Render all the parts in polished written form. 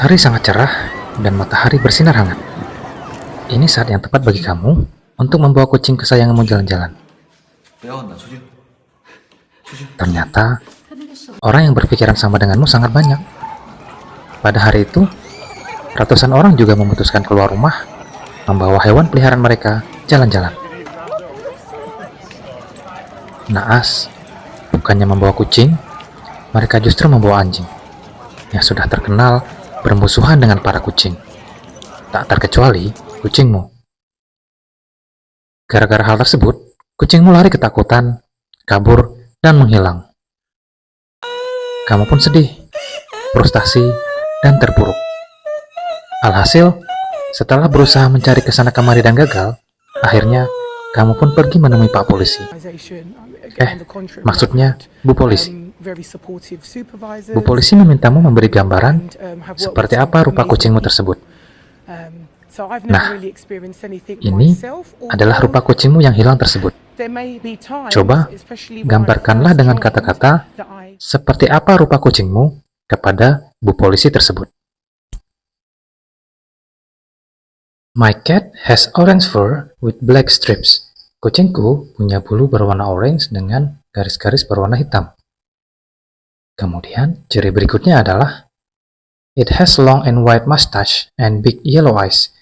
Hari sangat cerah dan matahari bersinar hangat. Ini saat yang tepat bagi kamu untuk membawa kucing kesayanganmu jalan-jalan. Ternyata, orang yang berpikiran sama denganmu sangat banyak. Pada hari itu, ratusan orang juga memutuskan keluar rumah, membawa hewan peliharaan mereka jalan-jalan. Naas, bukannya membawa kucing, mereka justru membawa anjing, yang sudah terkenal bermusuhan dengan para kucing. Tak terkecuali kucingmu. Gara-gara hal tersebut, kucingmu lari ketakutan, kabur, dan menghilang. Kamu pun sedih, frustasi, dan terpuruk. Alhasil, setelah berusaha mencari kesana kemari dan gagal, akhirnya kamu pun pergi menemui Pak Polisi. Maksudnya Bu Polisi. Bu Polisi memintamu memberi gambaran seperti apa rupa kucingmu tersebut. Nah, ini adalah rupa kucingmu yang hilang tersebut. Coba gambarkanlah dengan kata-kata seperti apa rupa kucingmu kepada Bu Polisi tersebut. My cat has orange fur with black strips. Kucingku punya bulu berwarna orange dengan garis-garis berwarna hitam. Kemudian, ciri berikutnya adalah it has long and white mustache and big yellow eyes.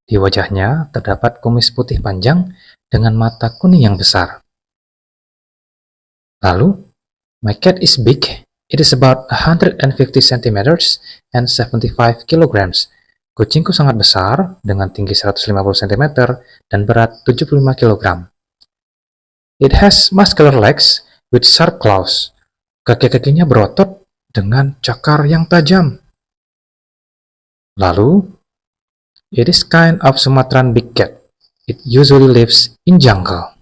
Di wajahnya terdapat kumis putih panjang dengan mata kuning yang besar. Lalu, my cat is big. It is about 150 centimeters and 75 kilograms. Kucingku sangat besar dengan tinggi 150 cm dan berat 75 kg. It has muscular legs with sharp claws. Kaki-kakinya berotot dengan cakar yang tajam. Lalu, it is kind of Sumatran big cat. It usually lives in jungle.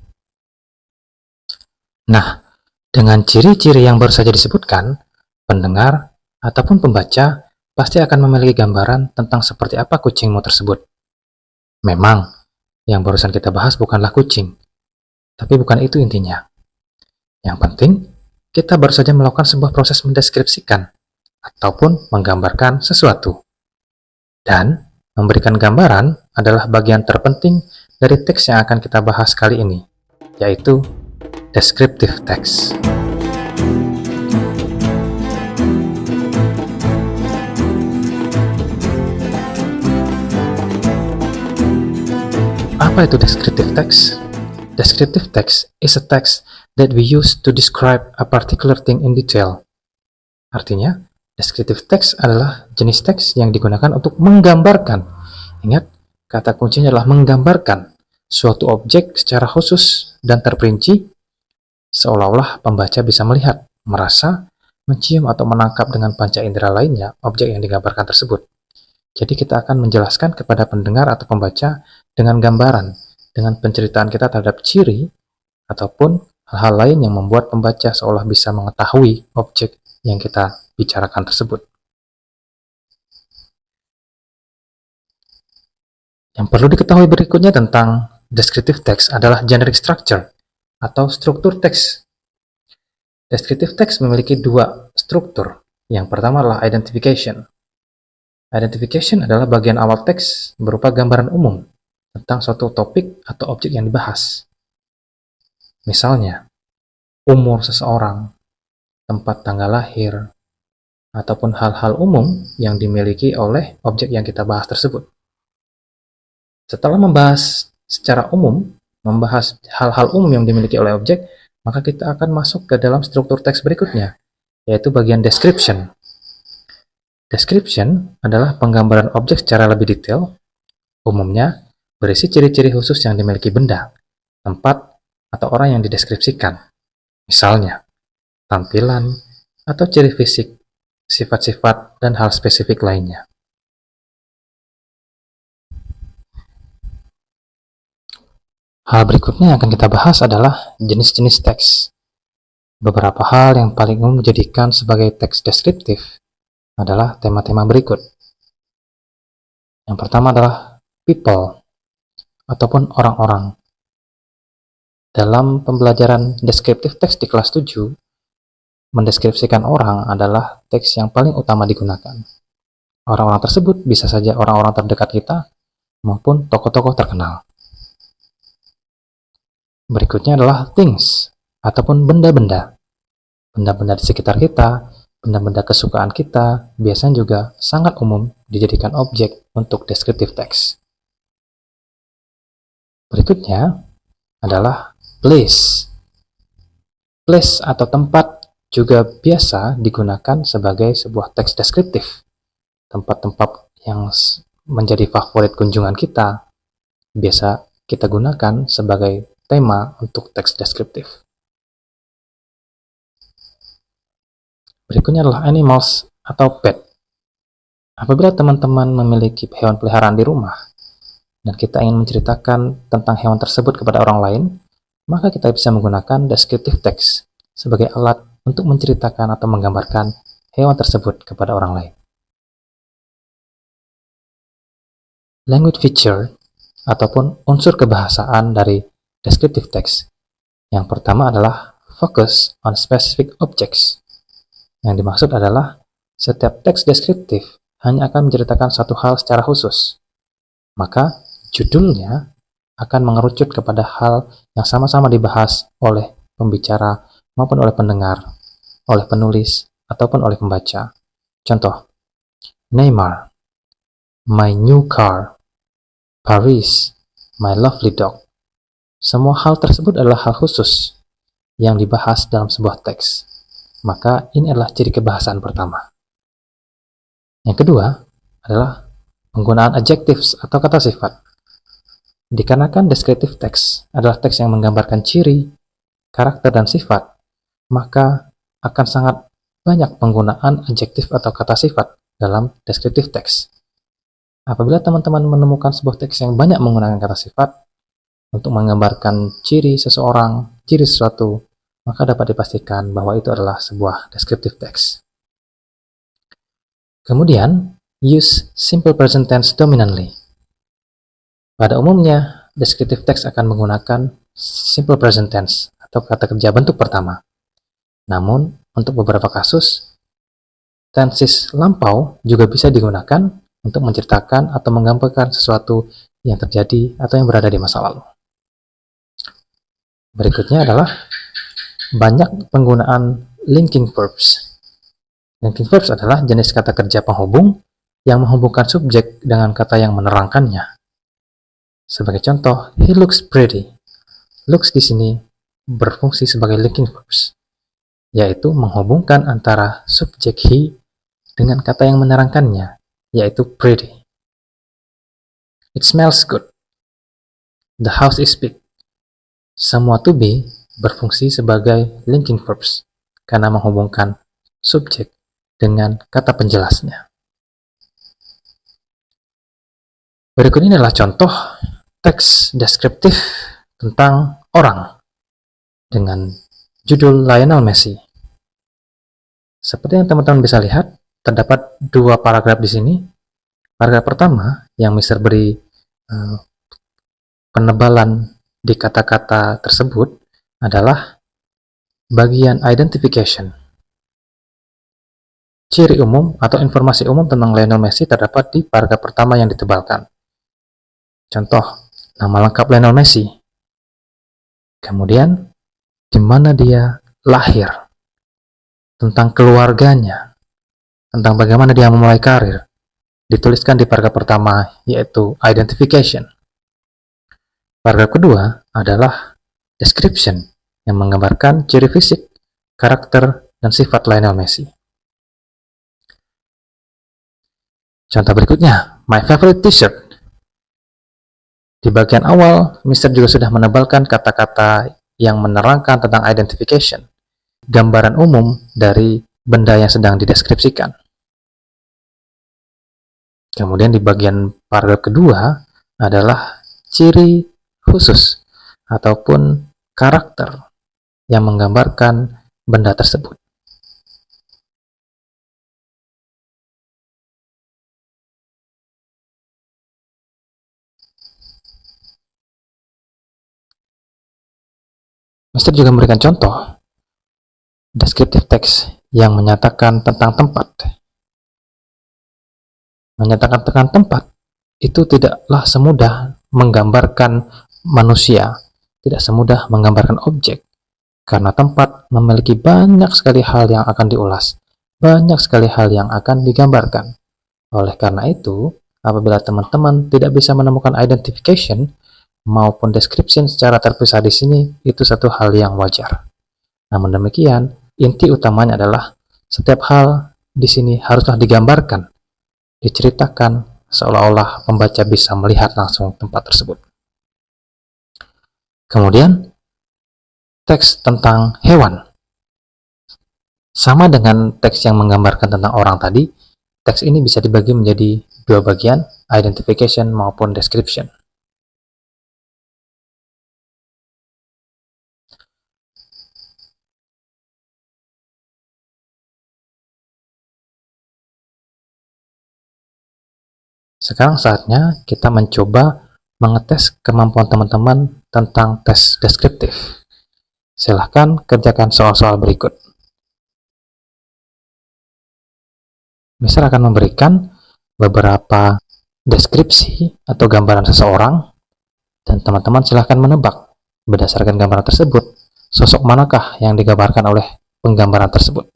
Nah, dengan ciri-ciri yang baru saja disebutkan, pendengar ataupun pembaca pasti akan memiliki gambaran tentang seperti apa kucingmu tersebut. Memang, yang barusan kita bahas bukanlah kucing, tapi bukan itu intinya. Yang penting, kita baru saja melakukan sebuah proses mendeskripsikan ataupun menggambarkan sesuatu. Dan memberikan gambaran adalah bagian terpenting dari teks yang akan kita bahas kali ini, yaitu descriptive text. Apa itu descriptive text? Descriptive text is a text that we use to describe a particular thing in detail. Artinya, descriptive text adalah jenis teks yang digunakan untuk menggambarkan. Ingat, kata kuncinya adalah menggambarkan suatu objek secara khusus dan terperinci, seolah-olah pembaca bisa melihat, merasa, mencium atau menangkap dengan panca indera lainnya objek yang digambarkan tersebut. Jadi kita akan menjelaskan kepada pendengar atau pembaca dengan gambaran, dengan penceritaan kita terhadap ciri ataupun hal-hal lain yang membuat pembaca seolah bisa mengetahui objek yang kita bicarakan tersebut. Yang perlu diketahui berikutnya tentang descriptive text adalah generic structure atau struktur teks. Descriptive text memiliki dua struktur. Yang pertama adalah identification. Identification adalah bagian awal teks berupa gambaran umum tentang suatu topik atau objek yang dibahas. Misalnya, umur seseorang, tempat tanggal lahir, ataupun hal-hal umum yang dimiliki oleh objek yang kita bahas tersebut. Setelah membahas secara umum, membahas hal-hal umum yang dimiliki oleh objek, maka kita akan masuk ke dalam struktur teks berikutnya, yaitu bagian description. Description adalah penggambaran objek secara lebih detail, umumnya berisi ciri-ciri khusus yang dimiliki benda, tempat, atau orang yang dideskripsikan. Misalnya, tampilan atau ciri fisik, sifat-sifat, dan hal spesifik lainnya. Hal berikutnya yang akan kita bahas adalah jenis-jenis teks. Beberapa hal yang paling umum dijadikan sebagai teks deskriptif adalah tema-tema berikut. Yang pertama adalah people, ataupun orang-orang. Dalam pembelajaran descriptive text di kelas 7, mendeskripsikan orang adalah teks yang paling utama digunakan. Orang-orang tersebut bisa saja orang-orang terdekat kita maupun tokoh-tokoh terkenal. Berikutnya adalah things ataupun benda-benda. Benda-benda di sekitar kita, benda-benda kesukaan kita, biasanya juga sangat umum dijadikan objek untuk descriptive text. Berikutnya adalah place. Place atau tempat juga biasa digunakan sebagai sebuah teks deskriptif. Tempat-tempat yang menjadi favorit kunjungan kita biasa kita gunakan sebagai tema untuk teks deskriptif. Berikutnya adalah animals atau pet. Apabila teman-teman memiliki hewan peliharaan di rumah dan kita ingin menceritakan tentang hewan tersebut kepada orang lain, maka kita bisa menggunakan descriptive text sebagai alat untuk menceritakan atau menggambarkan hewan tersebut kepada orang lain. Language feature ataupun unsur kebahasaan dari descriptive text. Yang pertama adalah focus on specific objects. Yang dimaksud adalah setiap teks deskriptif hanya akan menceritakan satu hal secara khusus. Maka judulnya akan mengerucut kepada hal yang sama-sama dibahas oleh pembicara maupun oleh pendengar, oleh penulis, ataupun oleh pembaca. Contoh, Neymar, my new car, Paris, my lovely dog. Semua hal tersebut adalah hal khusus yang dibahas dalam sebuah teks. Maka ini adalah ciri kebahasaan pertama. Yang kedua adalah penggunaan adjectives atau kata sifat. Dikarenakan descriptive text adalah teks yang menggambarkan ciri, karakter, dan sifat, maka akan sangat banyak penggunaan adjektif atau kata sifat dalam descriptive text. Apabila teman-teman menemukan sebuah teks yang banyak menggunakan kata sifat untuk menggambarkan ciri seseorang, ciri sesuatu, maka dapat dipastikan bahwa itu adalah sebuah descriptive text. Kemudian, use simple present tense dominantly. Pada umumnya, descriptive text akan menggunakan simple present tense atau kata kerja bentuk pertama. Namun, untuk beberapa kasus, tenses lampau juga bisa digunakan untuk menceritakan atau menggambarkan sesuatu yang terjadi atau yang berada di masa lalu. Berikutnya adalah banyak penggunaan linking verbs. Linking verbs adalah jenis kata kerja penghubung yang menghubungkan subjek dengan kata yang menerangkannya. Sebagai contoh, he looks pretty. Looks di sini berfungsi sebagai linking verbs, yaitu menghubungkan antara subjek he dengan kata yang menerangkannya, yaitu pretty. It smells good. The house is big. Semua to be berfungsi sebagai linking verbs karena menghubungkan subjek dengan kata penjelasnya. Berikut ini adalah contoh teks deskriptif tentang orang dengan judul Lionel Messi. Seperti yang teman-teman bisa lihat, terdapat dua paragraf di sini. Paragraf pertama yang Mister beri penebalan di kata-kata tersebut adalah bagian identification. Ciri umum atau informasi umum tentang Lionel Messi terdapat di paragraf pertama yang ditebalkan. Contoh, nama lengkap Lionel Messi. Kemudian, di mana dia lahir, tentang keluarganya, tentang bagaimana dia memulai karir, dituliskan di paragraf pertama, yaitu identification. Paragraf kedua adalah description, yang menggambarkan ciri fisik, karakter, dan sifat Lionel Messi. Contoh berikutnya, my favorite t-shirt. Di bagian awal, Mister juga sudah menebalkan kata-kata yang menerangkan tentang identification, gambaran umum dari benda yang sedang dideskripsikan. Kemudian di bagian paragraf kedua adalah ciri khusus ataupun karakter yang menggambarkan benda tersebut. Mister juga memberikan contoh descriptive text yang menyatakan tentang tempat. Menyatakan tempat itu tidaklah semudah menggambarkan manusia, tidak semudah menggambarkan objek, karena tempat memiliki banyak sekali hal yang akan diulas, banyak sekali hal yang akan digambarkan. Oleh karena itu, apabila teman-teman tidak bisa menemukan identification maupun description secara terpisah di sini, itu satu hal yang wajar. Namun demikian, inti utamanya adalah setiap hal di sini haruslah digambarkan, diceritakan, seolah-olah pembaca bisa melihat langsung tempat tersebut. Kemudian, teks tentang hewan. Sama dengan teks yang menggambarkan tentang orang tadi, teks ini bisa dibagi menjadi dua bagian, identification maupun description. Sekarang saatnya kita mencoba mengetes kemampuan teman-teman tentang tes deskriptif. Silahkan kerjakan soal-soal berikut. Misal akan memberikan beberapa deskripsi atau gambaran seseorang, dan teman-teman silahkan menebak berdasarkan gambaran tersebut, sosok manakah yang digambarkan oleh penggambaran tersebut.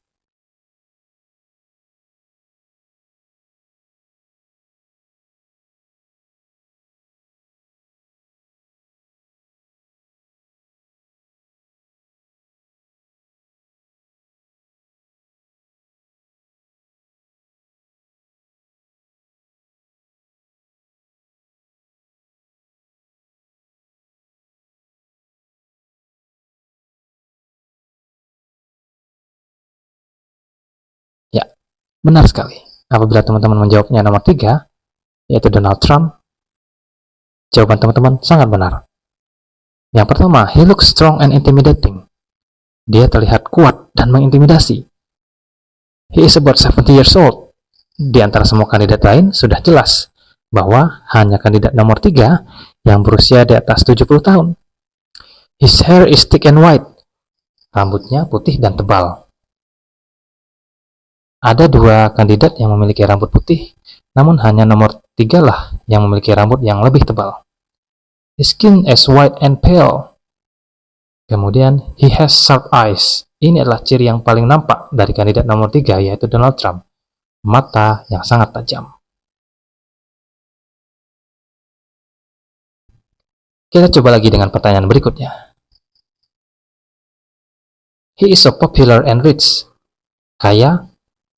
Ya, benar sekali. Apabila teman-teman menjawabnya nomor 3, yaitu Donald Trump, jawaban teman-teman sangat benar. Yang pertama, he looks strong and intimidating. Dia terlihat kuat dan mengintimidasi. He is about 70 years old. Di antara semua kandidat lain, sudah jelas bahwa hanya kandidat nomor 3 yang berusia di atas 70 tahun. His hair is thick and white. Rambutnya putih dan tebal. Ada 2 kandidat yang memiliki rambut putih, namun hanya nomor 3 lah yang memiliki rambut yang lebih tebal. His skin is white and pale. Kemudian, he has sharp eyes. Ini adalah ciri yang paling nampak dari kandidat nomor 3, yaitu Donald Trump. Mata yang sangat tajam. Kita coba lagi dengan pertanyaan berikutnya. He is so popular and rich. Kaya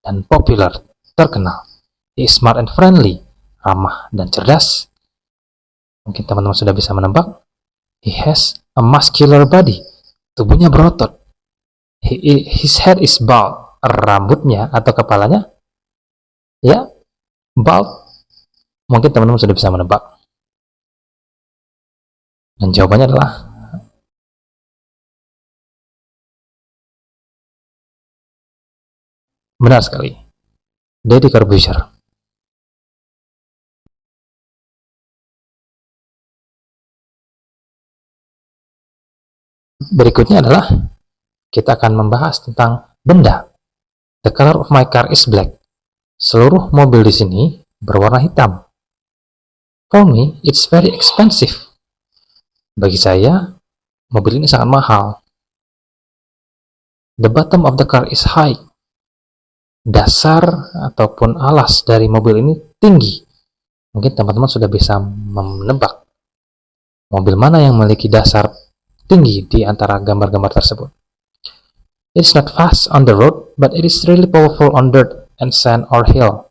dan popular, terkenal. He is smart and friendly. Ramah dan cerdas. Mungkin teman-teman sudah bisa menebak. He has a muscular body. Tubuhnya berotot. His head is bald. Rambutnya atau kepalanya, ya, bald. Mungkin teman-teman sudah bisa menebak. Dan jawabannya adalah benar sekali. Deddy Corbuzier. Berikutnya adalah kita akan membahas tentang benda. The color of my car is black. Seluruh mobil di sini berwarna hitam. For me, it's very expensive. Bagi saya, mobil ini sangat mahal. The bottom of the car is high. Dasar ataupun alas dari mobil ini tinggi. Mungkin teman-teman sudah bisa menebak mobil mana yang memiliki dasar tinggi di antara gambar-gambar tersebut. It's not fast on the road, but it is really powerful on dirt and sand or hill.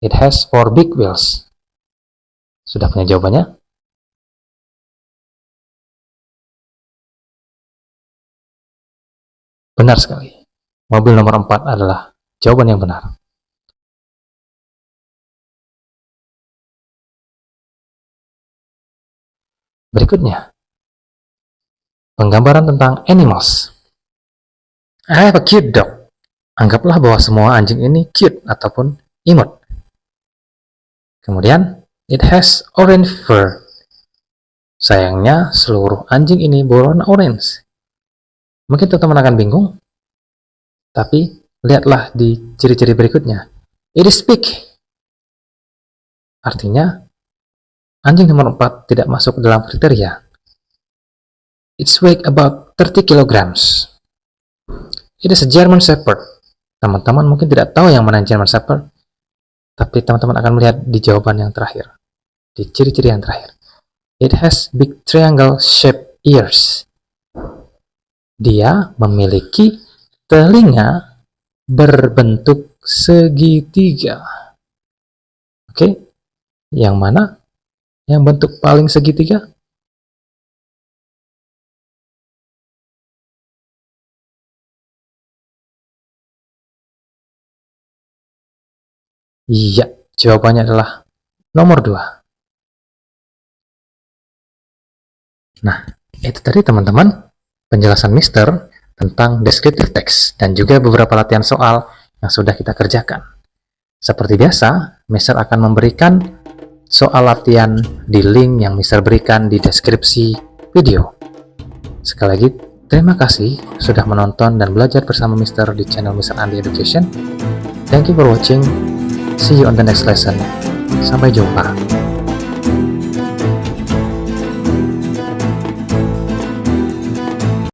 It has 4 big wheels. Sudah punya jawabannya? Benar sekali. Mobil nomor 4 adalah jawaban yang benar. Berikutnya, penggambaran tentang animals. I have a cute dog. Anggaplah bahwa semua anjing ini cute ataupun imut. Kemudian, it has orange fur. Sayangnya, seluruh anjing ini berwarna orange. Mungkin teman-teman akan bingung, tapi lihatlah di ciri-ciri berikutnya. It is big. Artinya, anjing nomor 4 tidak masuk dalam kriteria. Its weight about 30 kilograms. It is a German Shepherd. Teman-teman mungkin tidak tahu yang mana German Shepherd, tapi teman-teman akan melihat di jawaban yang terakhir, di ciri-ciri yang terakhir. It has big triangle shaped ears. Dia memiliki telinga berbentuk segitiga. Oke, yang mana yang bentuk paling segitiga? Iya, jawabannya adalah nomor 2. Nah, itu tadi teman-teman penjelasan Mister tentang descriptive text dan juga beberapa latihan soal yang sudah kita kerjakan. Seperti biasa, Mister akan memberikan soal latihan di link yang Mister berikan di deskripsi video. Sekali lagi, terima kasih sudah menonton dan belajar bersama Mister di channel Mister Andi Education. Thank you for watching. See you on the next lesson. Sampai jumpa.